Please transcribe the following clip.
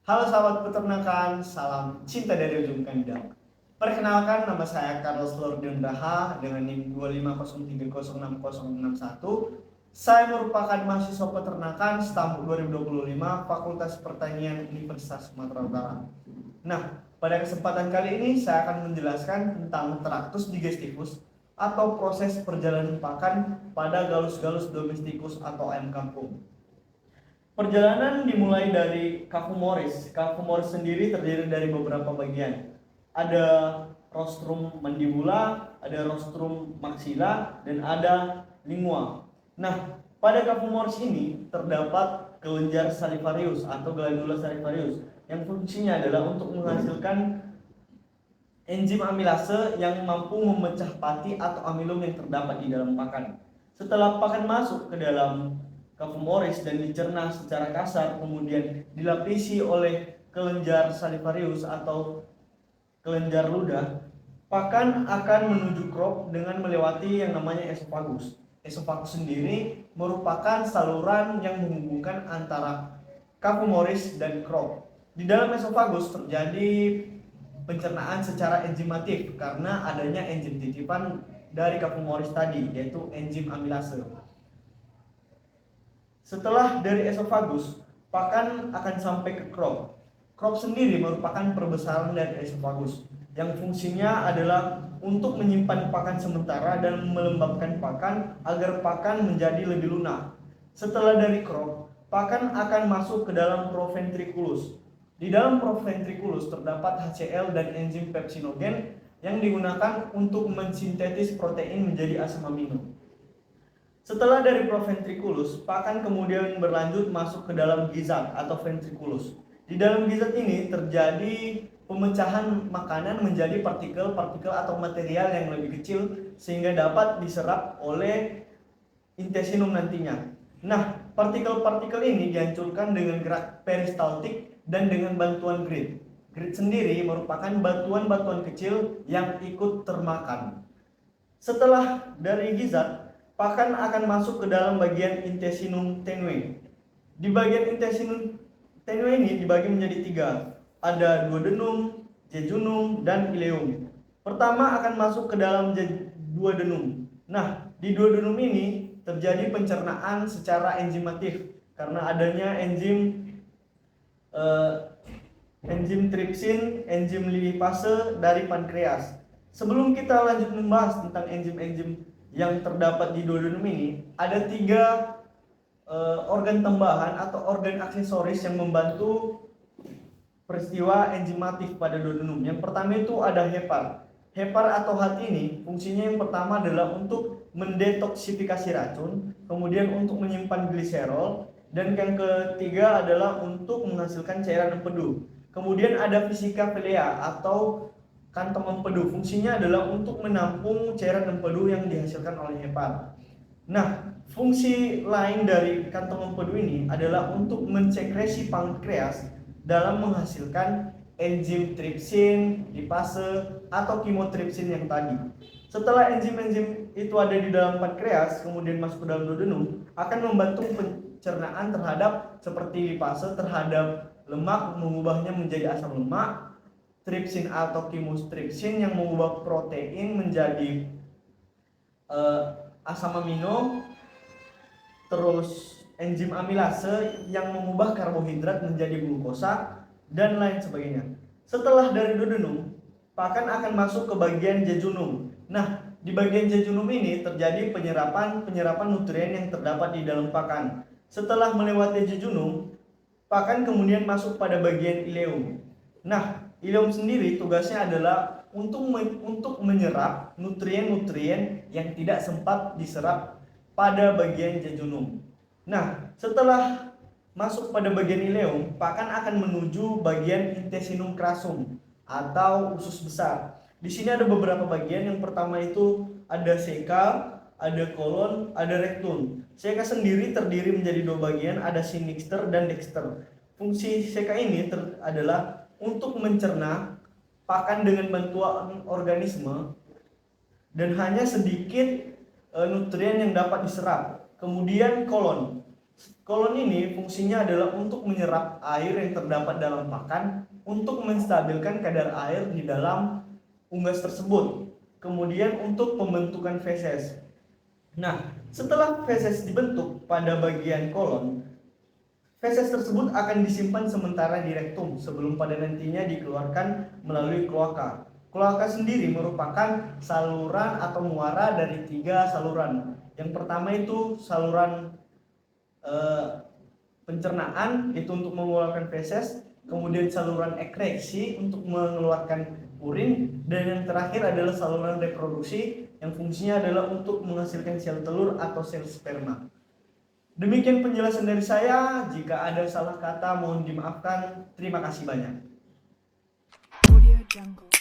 Halo sahabat peternakan, salam cinta dari ujung kandang. Perkenalkan, nama saya Carlos Lordion Daha dengan NIM 250306061. Saya merupakan mahasiswa peternakan STAMU 2025 Fakultas Pertanian Universitas Sumatera Utara. Nah, pada kesempatan kali ini saya akan menjelaskan tentang traktus digestivus atau proses perjalanan pakan pada galus-galus domestikus atau ayam kampung. Perjalanan dimulai dari Kaku Moris. Kaku Moris sendiri terdiri dari beberapa bagian. Ada rostrum mandibula, ada rostrum maxilla, dan ada lingua. Nah, pada Kaku Moris ini terdapat kelenjar salivarius atau glandula salivarius yang fungsinya adalah untuk menghasilkan enzim amilase yang mampu memecah pati atau amilum yang terdapat di dalam pakan. Setelah pakan masuk ke dalam Cafumoris dan dicerna secara kasar, kemudian dilapisi oleh kelenjar salivarius atau kelenjar ludah, pakan akan menuju crop dengan melewati yang namanya esofagus. Esofagus sendiri merupakan saluran yang menghubungkan antara Cafumoris dan crop. Di dalam esofagus terjadi pencernaan secara enzimatif karena adanya enzim titipan dari Cafumoris tadi, yaitu enzim amilase. Setelah dari esofagus, pakan akan sampai ke crop. Crop sendiri merupakan perbesaran dari esofagus yang fungsinya adalah untuk menyimpan pakan sementara dan melembabkan pakan agar pakan menjadi lebih lunak. Setelah dari crop, pakan akan masuk ke dalam proventriculus. Di dalam proventriculus terdapat HCl dan enzim pepsinogen yang digunakan untuk mensintetis protein menjadi asam amino. Setelah dari proventriculus, pakan kemudian berlanjut masuk ke dalam gizat atau ventriculus. Di dalam gizat ini terjadi pemecahan makanan menjadi partikel-partikel atau material yang lebih kecil sehingga dapat diserap oleh intestinum nantinya. Nah, partikel-partikel ini dihancurkan dengan gerak peristaltik dan dengan bantuan grid. Grid sendiri merupakan batuan-batuan kecil yang ikut termakan. Setelah dari gizat, pakan akan masuk ke dalam bagian intestinum tenue. Di bagian intestinum tenue ini dibagi menjadi tiga. Ada duodenum, jejunum, dan ileum. Pertama akan masuk ke dalam duodenum. Nah, di duodenum ini terjadi pencernaan secara enzimatif karena adanya enzim tripsin, enzim lipase dari pankreas. Sebelum kita lanjut membahas tentang enzim-enzim yang terdapat di duodenum ini, ada tiga organ tambahan atau organ aksesoris yang membantu peristiwa enzimatif pada duodenum. Yang pertama itu ada hepar. Hepar atau HAT ini fungsinya yang pertama adalah untuk mendetoksifikasi racun, kemudian untuk menyimpan gliserol, dan yang ketiga adalah untuk menghasilkan cairan empedu. Kemudian ada vesika vilea atau kantong empedu, fungsinya adalah untuk menampung cairan empedu yang dihasilkan oleh hepar. Nah, fungsi lain dari kantong empedu ini adalah untuk mensekresi pankreas dalam menghasilkan enzim tripsin, lipase, atau kimotripsin yang tadi. Setelah enzim-enzim itu ada di dalam pankreas, kemudian masuk ke dalam duodenum, akan membantu pencernaan terhadap seperti lipase terhadap lemak, mengubahnya menjadi asam lemak, tripsin atau kimotripsin yang mengubah protein menjadi asam amino, terus enzim amilase yang mengubah karbohidrat menjadi glukosa, dan lain sebagainya. Setelah dari duodenum, pakan akan masuk ke bagian jejunum. Nah, di bagian jejunum ini terjadi penyerapan nutrien yang terdapat di dalam pakan. Setelah melewati jejunum, pakan kemudian masuk pada bagian ileum. Nah, ileum sendiri tugasnya adalah untuk menyerap nutrien-nutrien yang tidak sempat diserap pada bagian jejunum. Nah, setelah masuk pada bagian ileum, pakan akan menuju bagian intestinum crassum atau usus besar. Di sini ada beberapa bagian. Yang pertama itu ada seka, ada kolon, ada rektum. Seka sendiri terdiri menjadi dua bagian, ada sinixter dan dexter. Fungsi seka ini adalah untuk mencerna pakan dengan bantuan organisme dan hanya sedikit nutrien yang dapat diserap. Kemudian kolon. Kolon ini fungsinya adalah untuk menyerap air yang terdapat dalam pakan untuk menstabilkan kadar air di dalam unggas tersebut. Kemudian untuk pembentukan feses. Nah, setelah feses dibentuk pada bagian kolon, feses tersebut akan disimpan sementara di rektum sebelum pada nantinya dikeluarkan melalui kloaka. Kloaka sendiri merupakan saluran atau muara dari 3 saluran. Yang pertama itu saluran pencernaan, itu untuk mengeluarkan feses, kemudian saluran ekreksi untuk mengeluarkan urin, dan yang terakhir adalah saluran reproduksi yang fungsinya adalah untuk menghasilkan sel telur atau sel sperma. Demikian penjelasan dari saya. Jika ada salah kata mohon dimaafkan. Terima kasih banyak. Audio Jungle.